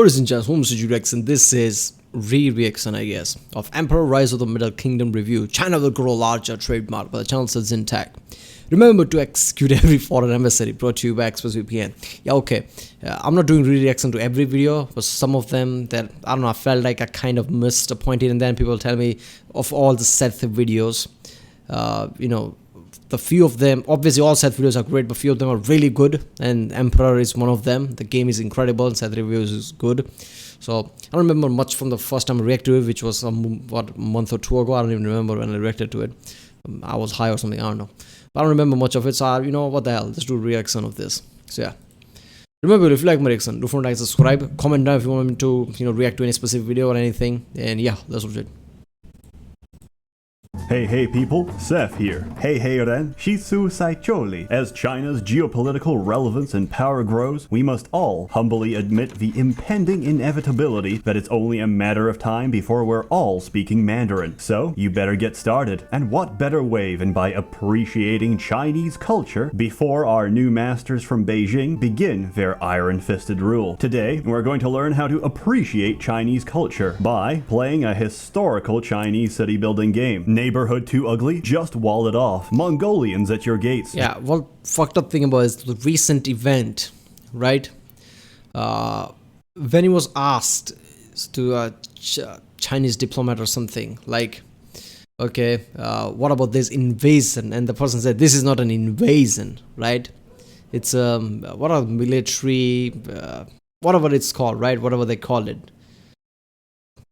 Ladies and gentlemen, this is Reaction. This is re-reaction, I guess, of Emperor Rise of the Middle Kingdom review. China will grow larger, trademark by the channel ssethtzeentach. Remember to execute every foreign emissary brought to you by ExpressVPN. Yeah, okay. I'm not doing re-reaction to every video, but some of them that, I don't know, I felt like I kind of missed a point here and then. People tell me of all the Seth videos, the few of them, obviously all Seth videos are great, but few of them are really good, and Emperor is one of them. The game is incredible and Seth reviews is good. So I don't remember much from the first time I reacted to it, which was a month or two ago. I don't even remember when I reacted to it. I was high or something, I don't know. But I don't remember much of it, so what the hell, let's do a reaction of this. So yeah. Remember, if you like my reaction, do like, subscribe, comment down if you want me to react to any specific video or anything. And yeah, that's what it. Hey people, Seth here. Hey ren, shisu saicholi. As China's geopolitical relevance and power grows, we must all humbly admit the impending inevitability that it's only a matter of time before we're all speaking Mandarin. So, you better get started. And what better way than by appreciating Chinese culture before our new masters from Beijing begin their iron-fisted rule. Today, we're going to learn how to appreciate Chinese culture by playing a historical Chinese city-building game. Neighborhood too ugly? Just wall it off. Mongolians at your gates. Yeah, well, fucked up thing about is the recent event, right? When he was asked to a Chinese diplomat or something, like, okay, what about this invasion? And the person said, this is not an invasion, right? It's what are military, whatever it's called, right? Whatever they call it.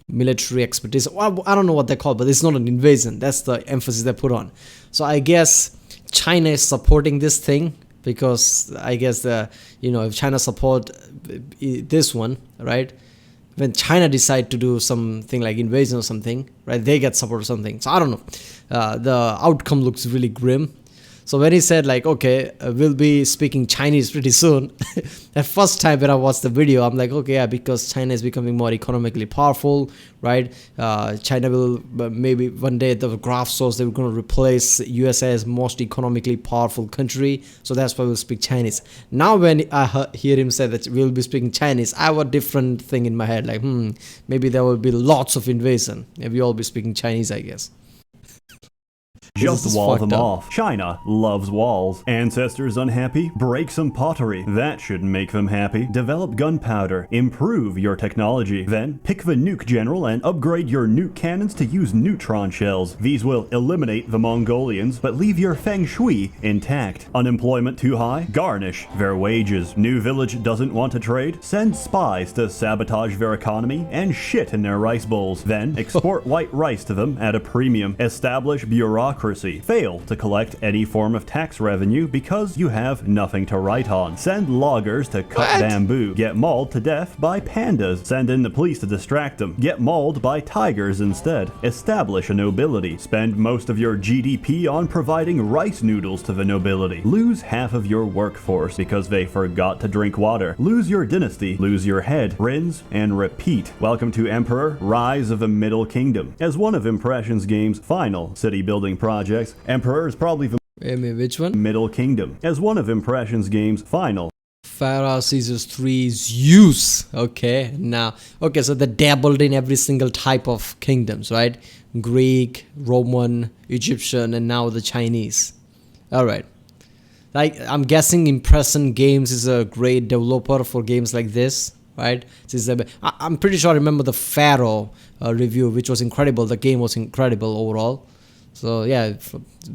Military expertise. Well, I don't know what they call it, but it's not an invasion. That's the emphasis they put on. So I guess China is supporting this thing because I guess if China support this one, right? When China decide to do something like invasion or something, right? They get support or something. So I don't know. The outcome looks really grim. So when he said like, okay, we'll be speaking Chinese pretty soon, that first time when I watched the video, I'm like, okay, yeah, because China is becoming more economically powerful, right? China will, maybe one day the graph shows they're going to replace USA as most economically powerful country. So that's why we'll speak Chinese. Now when I hear him say that we'll be speaking Chinese, I have a different thing in my head. Like, maybe there will be lots of invasion. Maybe we'll be speaking Chinese, I guess. Just wall them off. China loves walls. Ancestors unhappy? Break some pottery. That should make them happy. Develop gunpowder. Improve your technology. Then, pick the nuke general and upgrade your nuke cannons to use neutron shells. These will eliminate the Mongolians, but leave your feng shui intact. Unemployment too high? Garnish their wages. New village doesn't want to trade? Send spies to sabotage their economy and shit in their rice bowls. Then, export white rice to them at a premium. Establish bureaucracy. Fail to collect any form of tax revenue because you have nothing to write on. Send loggers to cut bamboo. Get mauled to death by pandas. Send in the police to distract them. Get mauled by tigers instead. Establish a nobility. Spend most of your GDP on providing rice noodles to the nobility. Lose half of your workforce because they forgot to drink water. Lose your dynasty. Lose your head. Rinse and repeat. Welcome to Emperor Rise of the Middle Kingdom. As one of Impression's game's final city building projects, Emperor is probably the which one? Middle Kingdom. As one of Impression's game's final Pharaoh Caesar 3's use. Okay, now, okay, so they dabbled in every single type of kingdoms, right? Greek, Roman, Egyptian, and now the Chinese. All right. Like, I'm guessing Impression Games is a great developer for games like this, right? I'm pretty sure I remember the Pharaoh review, which was incredible. The game was incredible overall. So yeah,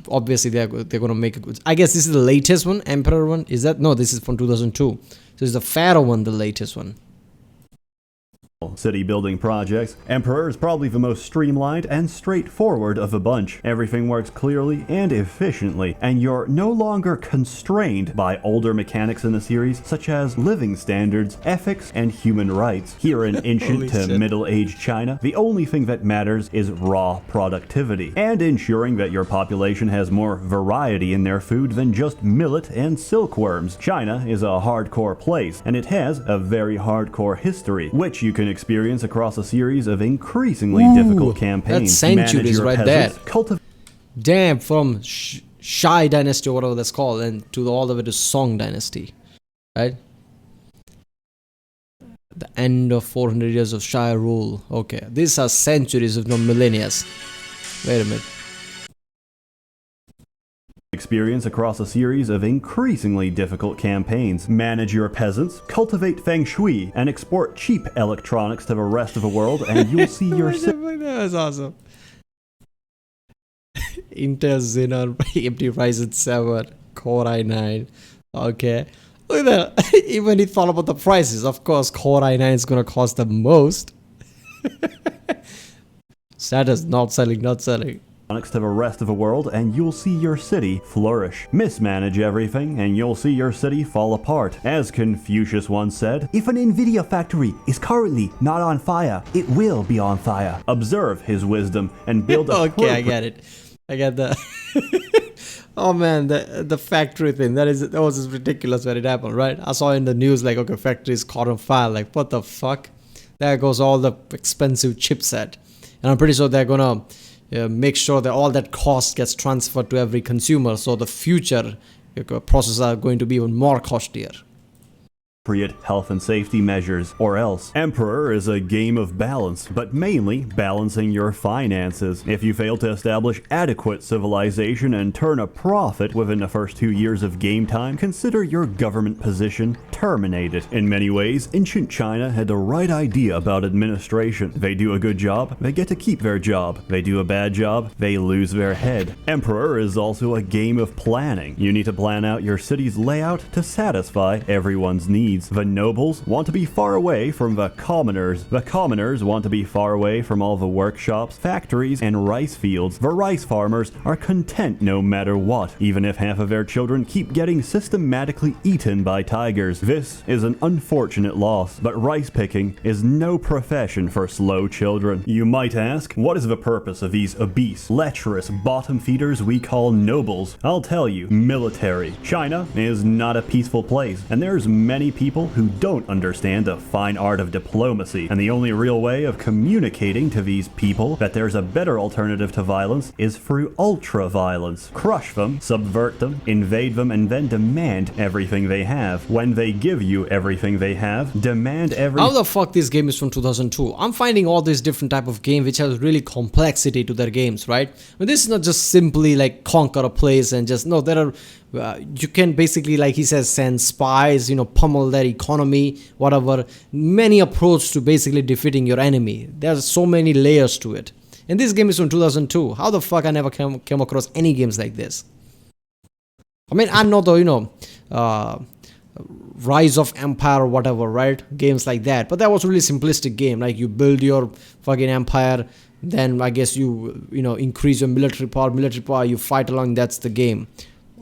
obviously they're gonna make a good. I guess this is the latest one, Emperor one. Is that no? This is from 2002. So is the Pharaoh one the latest one? City building projects, Emperor is probably the most streamlined and straightforward of a bunch. Everything works clearly and efficiently, and you're no longer constrained by older mechanics in the series, such as living standards, ethics, and human rights. Here in ancient to middle-aged China, the only thing that matters is raw productivity, and ensuring that your population has more variety in their food than just millet and silkworms. China is a hardcore place, and it has a very hardcore history, which you can experience across a series of increasingly difficult campaigns. That's centuries right there. Damn, from Shai dynasty or whatever that's called, and to all the way to Song dynasty, right? The end of 400 years of Shire rule. Okay, these are centuries, if not millennia. Wait a minute. Experience across a series of increasingly difficult campaigns. Manage your peasants, cultivate feng shui, and export cheap electronics to the rest of the world, and you'll see your That's awesome. Intel Xenon AMD Ryzen 7 Core i9. Okay. Look at that. Even he thought about the prices. Of course, Core i9 is gonna cost the most. Status not selling, not selling. to the rest of the world, and you'll see your city flourish. Mismanage everything, and you'll see your city fall apart. As Confucius once said, If an Nvidia factory is currently not on fire, it will be on fire. observe his wisdom and build a Okay, I get it. I get that. Oh man, the factory thing, that was just ridiculous when it happened, right? I saw in the news like, okay, factories caught on fire. Like, what the fuck? There goes all the expensive chipset. And I'm pretty sure they're gonna make sure that all that cost gets transferred to every consumer, so the future processors are going to be even more costlier. appropriate health and safety measures, or else. Emperor is a game of balance, but mainly balancing your finances. If you fail to establish adequate civilization and turn a profit within the first 2 years of game time, consider your government position terminated. In many ways, ancient China had the right idea about administration. They do a good job, they get to keep their job. They do a bad job, they lose their head. Emperor is also a game of planning. You need to plan out your city's layout to satisfy everyone's needs. The nobles want to be far away from the commoners. The commoners want to be far away from all the workshops, factories, and rice fields. The rice farmers are content no matter what, even if half of their children keep getting systematically eaten by tigers. This is an unfortunate loss, but rice picking is no profession for slow children. You might ask, what is the purpose of these obese, lecherous bottom feeders we call nobles? I'll tell you, military. China is not a peaceful place, and there's many people who don't understand the fine art of diplomacy, and the only real way of communicating to these people that there's a better alternative to violence is through ultra-violence. Crush them, subvert them, invade them, and then demand everything they have. When they give you everything they have, demand How the fuck this game is from 2002? I'm finding all these different type of game which has really complexity to their games, right? I mean, this is not just simply like conquer a place and just, no, there are you can basically, like he says, send spies, pummel their economy, whatever. Many approach to basically defeating your enemy. There's so many layers to it. And this game is from 2002. How the fuck I never came across any games like this? I mean, I know the, Rise of Empire or whatever, right? Games like that. But that was really simplistic game. Like, you build your fucking empire, then I guess you increase your military power, you fight along, that's the game.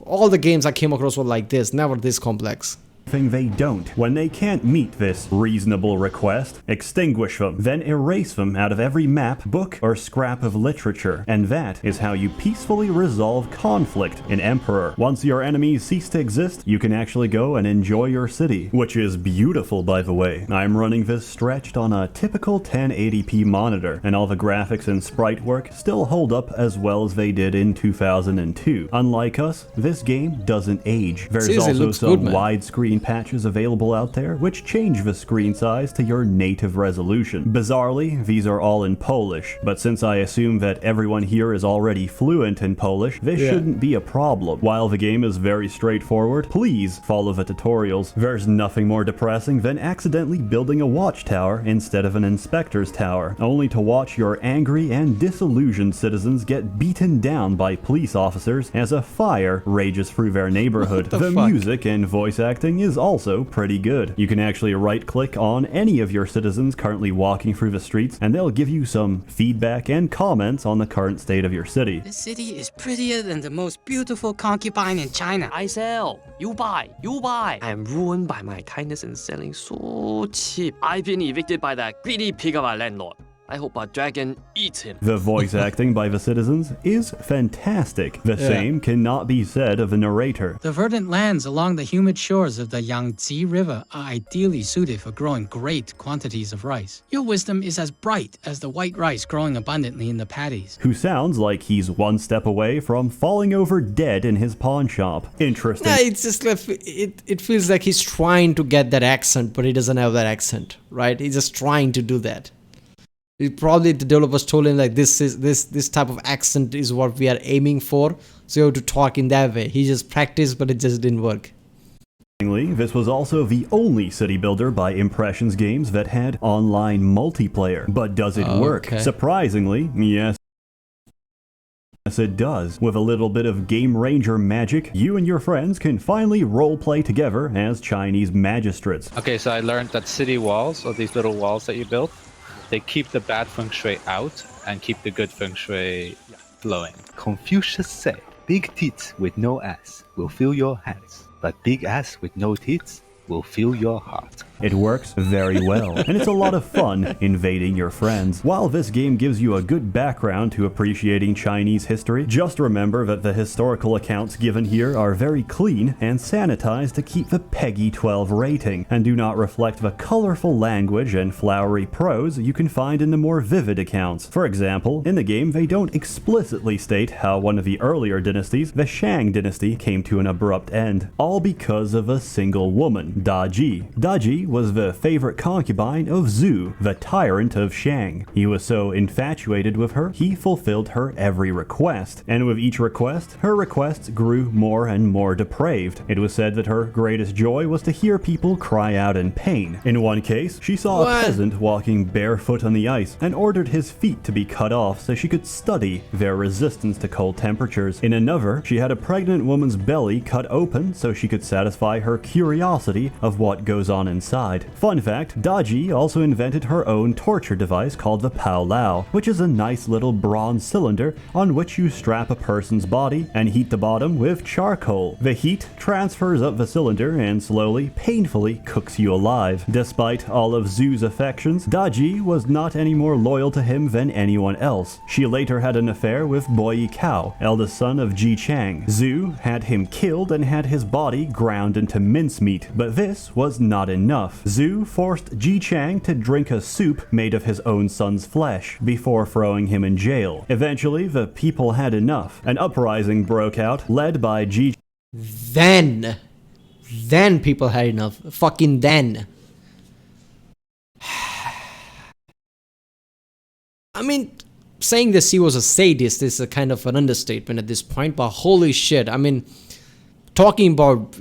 All the games I came across were like this, never this complex. They don't. When they can't meet this reasonable request, extinguish them, then erase them out of every map, book, or scrap of literature. And that is how you peacefully resolve conflict in Emperor. Once your enemies cease to exist, you can actually go and enjoy your city, which is beautiful, by the way. I'm running this stretched on a typical 1080p monitor, and all the graphics and sprite work still hold up as well as they did in 2002. Unlike us, this game doesn't age. There's also some widescreen patches available out there which change the screen size to your native resolution. Bizarrely, these are all in Polish, but since I assume that everyone here is already fluent in Polish, this shouldn't be a problem. While the game is very straightforward, please follow the tutorials. There's nothing more depressing than accidentally building a watchtower instead of an inspector's tower, only to watch your angry and disillusioned citizens get beaten down by police officers as a fire rages through their neighborhood. The music and voice acting is also pretty good. You can actually right-click on any of your citizens currently walking through the streets, and they'll give you some feedback and comments on the current state of your city. This city is prettier than the most beautiful concubine in China. I sell, you buy, you buy. I am ruined by my kindness and selling so cheap. I've been evicted by that greedy pig of a landlord. I hope a dragon eats him. The voice acting by the citizens is fantastic. The same cannot be said of the narrator. The verdant lands along the humid shores of the Yangtze River are ideally suited for growing great quantities of rice. Your wisdom is as bright as the white rice growing abundantly in the paddies. Who sounds like he's one step away from falling over dead in his pawn shop. Interesting. Yeah, it's just like it feels like he's trying to get that accent, but he doesn't have that accent, right? He's just trying to do that. Probably the developers told him like this type of accent is what we are aiming for, so you have to talk in that way. He just practiced, but it just didn't work. This was also the only city builder by Impressions Games that had online multiplayer. But does it work? Surprisingly, yes. Yes, it does. With a little bit of Game Ranger magic, you and your friends can finally roleplay together as Chinese magistrates. Okay, so I learned that city walls, or these little walls that you build, they keep the bad feng shui out and keep the good feng shui flowing. Confucius said, big tits with no ass will fill your hands, but big ass with no tits will fill your heart. It works very well, and it's a lot of fun invading your friends. While this game gives you a good background to appreciating Chinese history, just remember that the historical accounts given here are very clean and sanitized to keep the PEGI 12 rating, and do not reflect the colorful language and flowery prose you can find in the more vivid accounts. For example, in the game they don't explicitly state how one of the earlier dynasties, the Shang dynasty, came to an abrupt end, all because of a single woman, Da Ji. Da Ji was the favorite concubine of Zhu, the tyrant of Shang. He was so infatuated with her, he fulfilled her every request, and with each request, her requests grew more and more depraved. It was said that her greatest joy was to hear people cry out in pain. In one case, she saw a peasant walking barefoot on the ice and ordered his feet to be cut off so she could study their resistance to cold temperatures. In another, she had a pregnant woman's belly cut open so she could satisfy her curiosity of what goes on inside. Fun fact, Da Ji also invented her own torture device called the Pao Lao, which is a nice little bronze cylinder on which you strap a person's body and heat the bottom with charcoal. The heat transfers up the cylinder and slowly, painfully cooks you alive. Despite all of Zhu's affections, Da Ji was not any more loyal to him than anyone else. She later had an affair with Bo Yikao, eldest son of Ji Chang. Zhu had him killed and had his body ground into mincemeat, but this was not enough. Zhu forced Ji Chang to drink a soup made of his own son's flesh before throwing him in jail. Eventually, the people had enough. An uprising broke out, led by Ji. Then people had enough. Fucking then. I mean, saying this he was a sadist is a kind of an understatement at this point, but holy shit, I mean, talking about,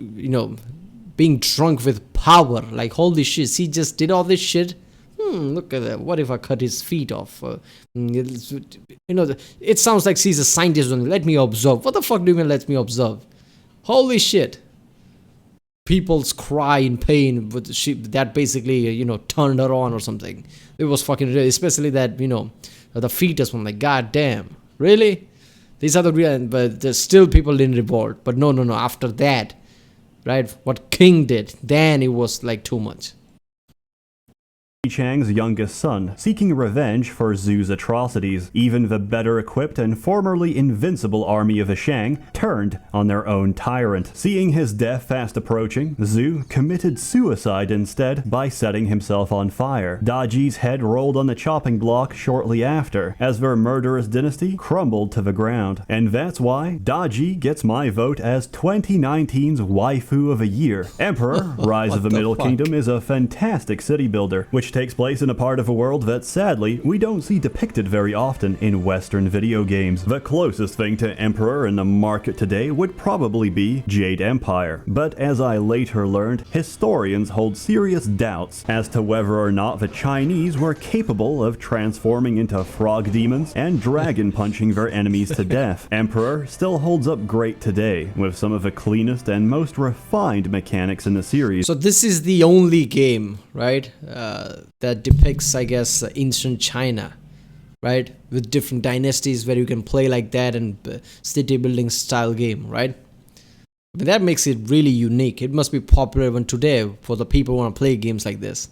being drunk with power, like holy shit, he just did all this shit. Look at that. What if I cut his feet off? It sounds like he's a scientist. Let me observe. What the fuck do you mean let me observe? Holy shit. People's cry in pain, but that basically, turned her on or something. It was fucking real, especially that, the fetus one, like, god damn. Really? These are the real, but there's still people didn't revolt. But no, after that, right, what King did, then it was like too much. Ji Chang's youngest son, seeking revenge for Zhu's atrocities. Even the better equipped and formerly invincible army of the Shang turned on their own tyrant. Seeing his death fast approaching, Zhu committed suicide instead by setting himself on fire. Da Ji's head rolled on the chopping block shortly after, as their murderous dynasty crumbled to the ground. And that's why Da Ji gets my vote as 2019's Waifu of the Year. Emperor, Rise of the Middle Kingdom is a fantastic city builder, which takes place in a part of the world that sadly we don't see depicted very often in Western video games. The closest thing to Emperor in the market today would probably be Jade Empire, but as I later learned, historians hold serious doubts as to whether or not the Chinese were capable of transforming into frog demons and dragon punching their enemies to death. Emperor still holds up great today, with some of the cleanest and most refined mechanics in the series. So this is the only game, right, that depicts, I guess, ancient China, right, with different dynasties where you can play like that and city building style game, right? But that makes it really unique. It must be popular even today for the people who want to play games like this.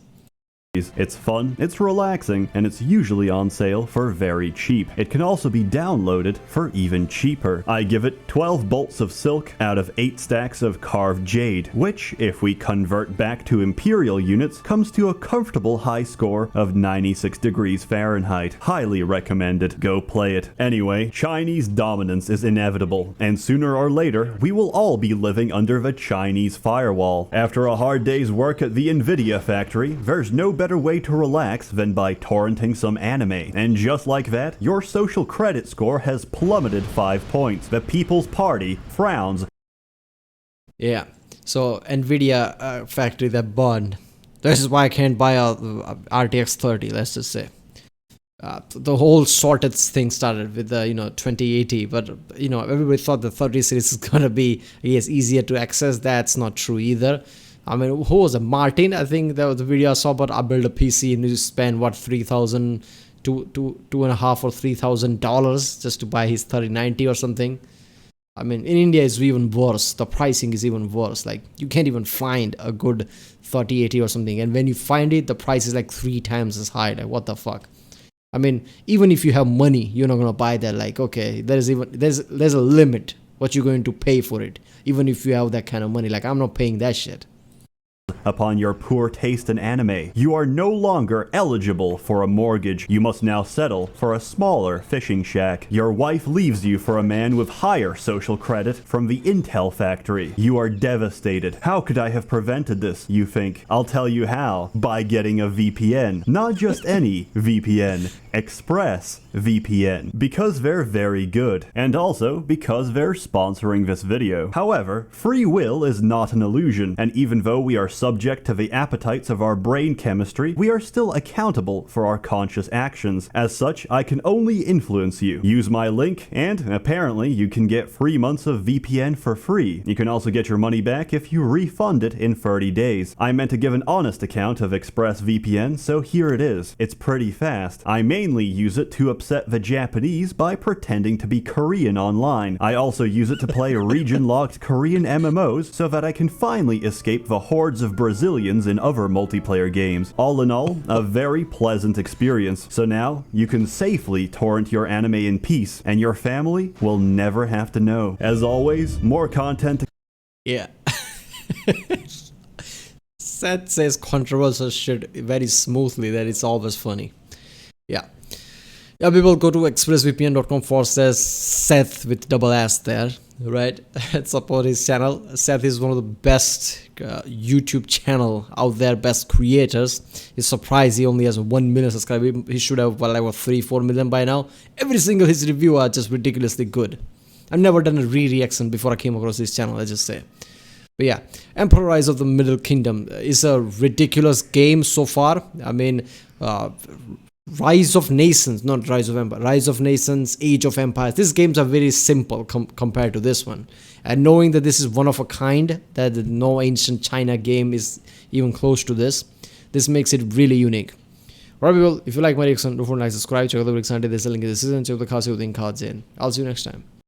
It's fun, it's relaxing, and it's usually on sale for very cheap. It can also be downloaded for even cheaper. I give it 12 bolts of silk out of 8 stacks of carved jade, which, if we convert back to imperial units, comes to a comfortable high score of 96 degrees Fahrenheit. Highly recommended. Go play it. Anyway, Chinese dominance is inevitable, and sooner or later, we will all be living under the Chinese firewall. After a hard day's work at the Nvidia factory, there's no better way to relax than by torrenting some anime. And just like that, your social credit score has plummeted 5 points. The People's Party frowns. Yeah. So Nvidia factory that burned. This is why I can't buy a RTX 30. Let's just say. The whole sorted thing started with the 2080, but everybody thought the 30 series is gonna be easier to access. That's not true either. I mean, who was it? Martin? I think that was the video I saw about I build a PC and you spend what $3,000, $2.5 or $3,000 just to buy his 3090 or something. I mean, in India it's even worse. The pricing is even worse. Like you can't even find a good 3080 or something, and when you find it, the price is like 3 times as high. Like what the fuck? I mean, even if you have money, you're not gonna buy that. Like okay, there's a limit what you're going to pay for it. Even if you have that kind of money, like I'm not paying that shit. Upon your poor taste in anime, you are no longer eligible for a mortgage. You must now settle for a smaller fishing shack. Your wife leaves you for a man with higher social credit from the Intel factory. You are devastated. How could I have prevented this, you think? I'll tell you how. By getting a VPN. Not just any VPN. Express VPN. Because they're very good. And also because they're sponsoring this video. However, free will is not an illusion, and even though we are subject to the appetites of our brain chemistry, we are still accountable for our conscious actions. As such, I can only influence you. Use my link, and apparently you can get 3 months of VPN for free. You can also get your money back if you refund it in 30 days. I meant to give an honest account of ExpressVPN, so here it is. It's pretty fast. I mainly use it to upset the Japanese by pretending to be Korean online. I also use it to play region-locked Korean MMOs so that I can finally escape the hordes of Brazilians in other multiplayer games. All in all, a very pleasant experience. So now, you can safely torrent your anime in peace, and your family will never have to know. As always, more content. Yeah. Seth says controversial shit very smoothly, that it's always funny. Yeah. Yeah, people go to expressvpn.com/Seth with double S there, right? And support his channel. Seth is one of the best YouTube channel out there, best creators. He's surprised he only has 1 million subscribers. He should have like 3-4 million by now. Every single his review are just ridiculously good. I've never done a re-reaction before I came across this channel, let's just say. But yeah, Emperor Rise of the Middle Kingdom is a ridiculous game so far. I mean, Rise of Nations, not Rise of Empire, Rise of Nations, Age of Empires. These games are very simple compared to this one. And knowing that this is one of a kind, that no ancient China game is even close to this makes it really unique. Alright people, if you like my reaction, don't forget to like, subscribe, check out the links under this link in the description, check out the cards in. I'll see you next time.